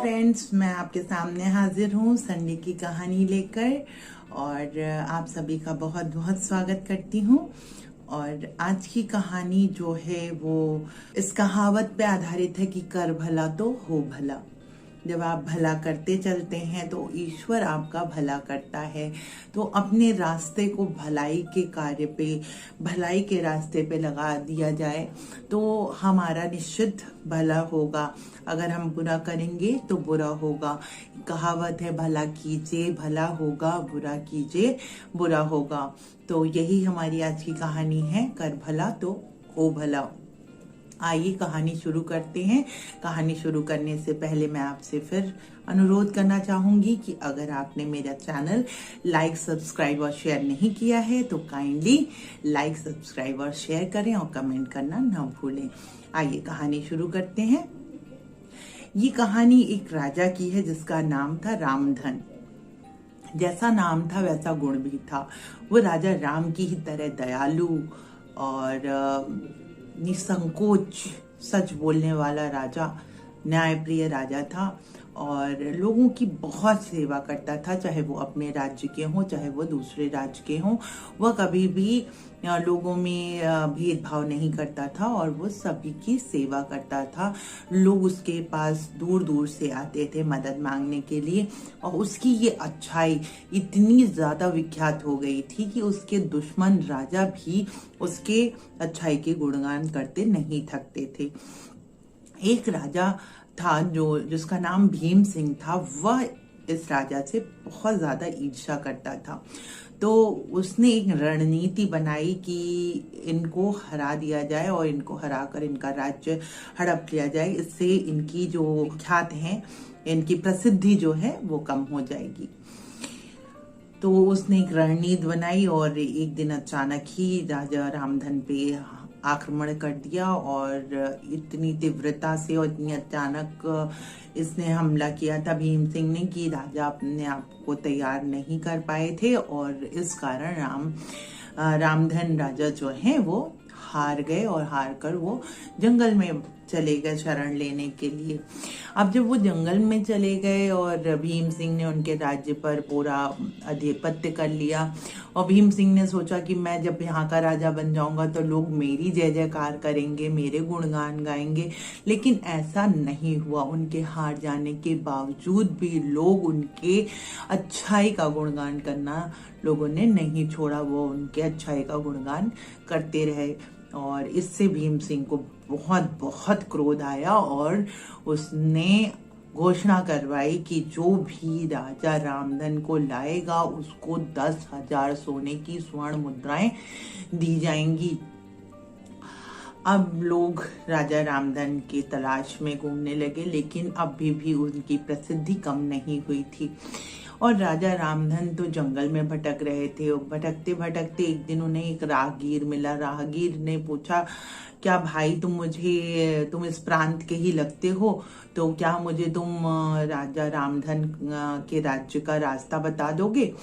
Friends, मैं आपके सामने हाजिर हूँ संडे की कहानी लेकर और आप सभी का बहुत बहुत स्वागत करती हूँ। और आज की कहानी जो है वो इस कहावत पे आधारित है कि कर भला तो हो भला। जब आप भला करते चलते हैं तो ईश्वर आपका भला करता है। तो अपने रास्ते को भलाई के कार्य पे, भलाई के रास्ते पे लगा दिया जाए तो हमारा निश्चित भला होगा। अगर हम बुरा करेंगे तो बुरा होगा। कहावत है, भला कीजिए भला होगा, बुरा कीजिए बुरा होगा। तो यही हमारी आज की कहानी है, कर भला तो हो भला। आइए कहानी शुरू करते हैं। कहानी शुरू करने से पहले मैं आपसे फिर अनुरोध करना चाहूंगी कि अगर आपने मेरा चैनल लाइक, सब्सक्राइब और शेयर नहीं किया है तो काइंडली लाइक, सब्सक्राइब और शेयर करें और कमेंट करना ना भूलें। आइए कहानी शुरू करते हैं। ये कहानी एक राजा की है जिसका नाम था रामधन। जैसा नाम था वैसा गुण भी था। वो राजा राम की ही तरह दयालु और निसंकोच सच बोलने वाला राजा, न्यायप्रिय राजा था और लोगों की बहुत सेवा करता था। चाहे वो अपने राज्य के हों, चाहे वो दूसरे राज्य के हों, वह कभी भी लोगों में भेदभाव नहीं करता था और वो सभी की सेवा करता था। लोग उसके पास दूर दूर से आते थे मदद मांगने के लिए और उसकी ये अच्छाई इतनी ज्यादा विख्यात हो गई थी कि उसके दुश्मन राजा भी उसके अच्छाई के गुणगान करते नहीं थकते थे। एक राजा था जिसका नाम भीम सिंह था। वह इस राजा से बहुत ज्यादा ईर्ष्या करता था। तो उसने एक रणनीति बनाई कि इनको हरा दिया जाए और इनको हराकर इनका राज्य हड़प लिया जाए। इससे इनकी जो ख्यात है, इनकी प्रसिद्धि जो है वो कम हो जाएगी। तो उसने एक रणनीति बनाई और एक दिन अचानक ही राजा रामधन पे आक्रमण कर दिया और इतनी तीव्रता से और इतनी अचानक इसने हमला किया था भीम सिंह ने कि राजा अपने आप को तैयार नहीं कर पाए थे और इस कारण रामधन राजा जो है वो हार गए और हार कर वो जंगल में चले गए शरण लेने के लिए। अब जब वो जंगल में चले गए और भीम सिंह ने उनके राज्य पर पूरा आधिपत्य कर लिया और भीम सिंह ने सोचा कि मैं जब यहाँ का राजा बन जाऊंगा तो लोग मेरी जय जयकार करेंगे, मेरे गुणगान गाएंगे। लेकिन ऐसा नहीं हुआ। उनके हार जाने के बावजूद भी लोग उनके अच्छाई का गुणगान करना लोगों ने नहीं छोड़ा। वो उनके अच्छाई का गुणगान करते रहे और इससे भीम सिंह को बहुत बहुत क्रोध आया और उसने घोषणा करवाई कि जो भी राजा रामधन को लाएगा उसको 10,000 सोने की स्वर्ण मुद्राएं दी जाएंगी। अब लोग राजा रामधन की तलाश में घूमने लगे, लेकिन अभी भी उनकी प्रसिद्धि कम नहीं हुई थी और राजा रामधन तो जंगल में भटक रहे थे। भटकते भटकते एक दिन उन्हें एक राहगीर मिला। राहगीर ने पूछा, क्या भाई तुम इस प्रांत के ही लगते हो, तो क्या मुझे तुम राजा रामधन के राज्य का रास्ता बता दोगे?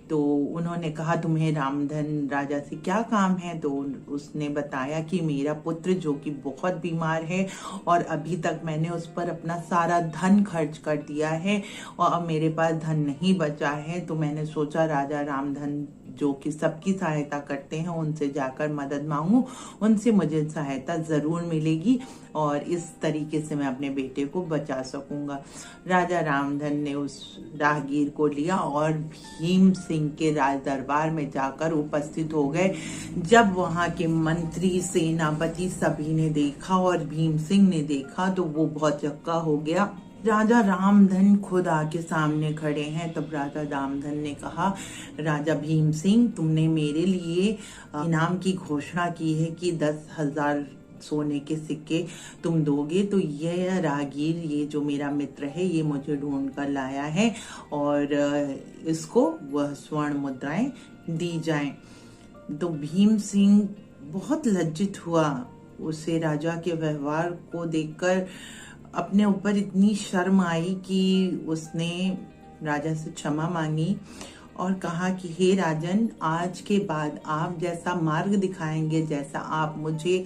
तो उन्होंने कहा, तुम्हें रामधन राजा से क्या काम है? तो उसने बताया कि मेरा पुत्र जो कि बहुत बीमार है और अभी तक मैंने उस पर अपना सारा धन खर्च कर दिया है और अब मेरे पास धन नहीं बचा है। तो मैंने सोचा राजा रामधन जो कि सबकी सहायता करते हैं उनसे जाकर मदद मांगू, उनसे मुझे सहायता जरूर मिलेगी और इस तरीके से मैं अपने बेटे को बचा सकूंगा। राजा रामधन ने उस राहगीर को लिया और भीम सिंह के राज दरबार में जाकर उपस्थित हो गए। जब वहां के मंत्री, सेनापति सभी ने देखा और भीम सिंह ने देखा तो वो बहुत चक्का हो गया। राजा रामधन खुद आके सामने खड़े हैं। तब राजा रामधन ने कहा, राजा भीम सिंह, तुमने मेरे लिए इनाम की घोषणा की है कि 10,000 सोने के सिक्के तुम दोगे। तो ये राहगीर, ये जो मेरा मित्र है, ये मुझे ढूंढ कर लाया है और इसको वह स्वर्ण मुद्राएं दी जाएं। तो भीम सिंह बहुत लज्जित हुआ। उसे राजा के व्यवहार को देखकर अपने ऊपर इतनी शर्म आई कि उसने राजा से क्षमा मांगी और कहा कि हे राजन, आज के बाद आप जैसा मार्ग दिखाएंगे, जैसा आप मुझे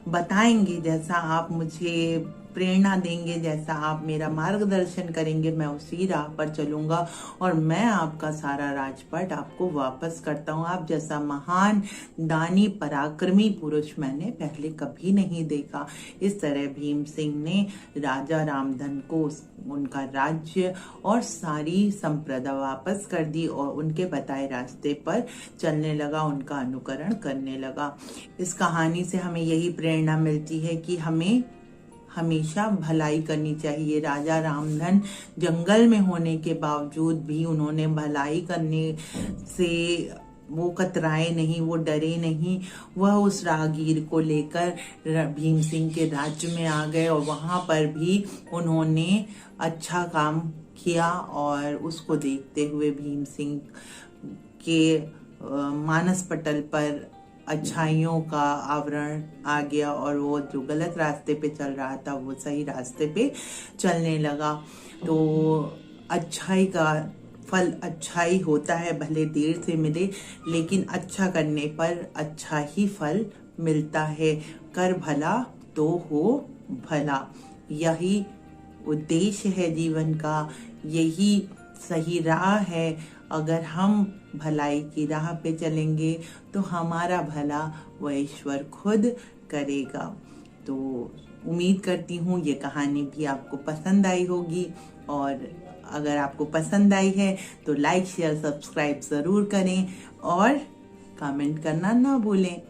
बताएंगे, जैसा आप मुझे प्रेरणा देंगे, जैसा आप मेरा मार्गदर्शन करेंगे, मैं उसी राह पर चलूंगा और मैं आपका सारा राजपाट आपको वापस करता हूँ। आप जैसा महान दानी पराक्रमी पुरुष मैंने पहले कभी नहीं देखा। इस तरह भीम सिंह ने राजा रामधन को उनका राज्य और सारी संप्रदा वापस कर दी और उनके बताए रास्ते पर चलने लगा, उनका अनुकरण करने लगा। इस कहानी से हमें यही प्रेरणा मिलती है कि हमें हमेशा भलाई करनी चाहिए। राजा रामधन जंगल में होने के बावजूद भी उन्होंने भलाई करने से वो कतराए नहीं, वो डरे नहीं। वह उस राहगीर को लेकर भीम सिंह के राज्य में आ गए और वहां पर भी उन्होंने अच्छा काम किया और उसको देखते हुए भीम सिंह के मानस पटल पर अच्छाइयों का आवरण आ गया और वो जो गलत रास्ते पे चल रहा था वो सही रास्ते पे चलने लगा। तो अच्छाई का फल अच्छा ही होता है, भले देर से मिले, लेकिन अच्छा करने पर अच्छा ही फल मिलता है। कर भला तो हो भला, यही उद्देश्य है जीवन का, यही सही राह है। अगर हम भलाई की राह पे चलेंगे तो हमारा भला वो ईश्वर खुद करेगा। तो उम्मीद करती हूँ ये कहानी भी आपको पसंद आई होगी, और अगर आपको पसंद आई है तो लाइक शेयर सब्सक्राइब ज़रूर करें और कमेंट करना ना भूलें।